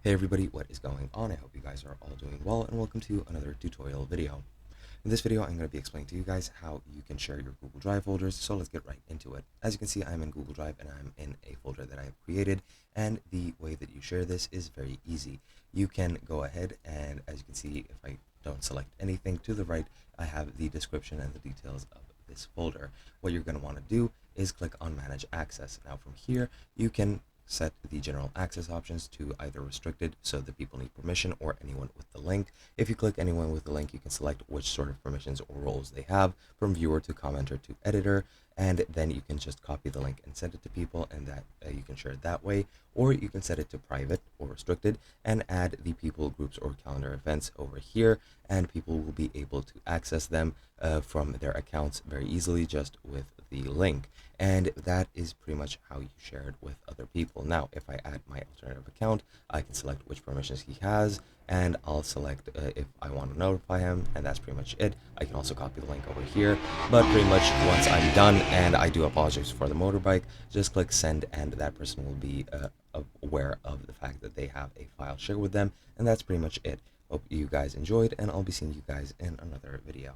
Hey everybody, what is going on? I hope you guys are all doing well and welcome to another tutorial video. In this video, I'm going to be explaining to you guys how you can share your Google Drive folders, so let's get right into it. As you can see, I'm in Google Drive and I'm in a folder that I have created, and the way that you share this is very easy. You can go ahead and, as you can see, if I don't select anything to the right, I have the description and the details of this folder. What you're going to want to do is click on Manage Access. Now from here, you can set the general access options to either restricted, so that people need permission, or anyone with the link. If you click anyone with the link, you can select which sort of permissions or roles they have, from viewer to commenter to editor, and then you can just copy the link and send it to people, and that you can share it that way. Or you can set it to private or restricted and add the people, groups, or calendar events over here, and people will be able to access them from their accounts very easily just with the link. And that is pretty much how you share it with other people. Now, if I add my alternative account, I can select which permissions he has, and I'll select if I want to notify him, and that's pretty much it. I can also copy the link over here, but pretty much once I'm done, and I do apologize for the motorbike, just click send, and that person will be aware of the fact that they have a file shared with them, and that's pretty much it. Hope you guys enjoyed, and I'll be seeing you guys in another video.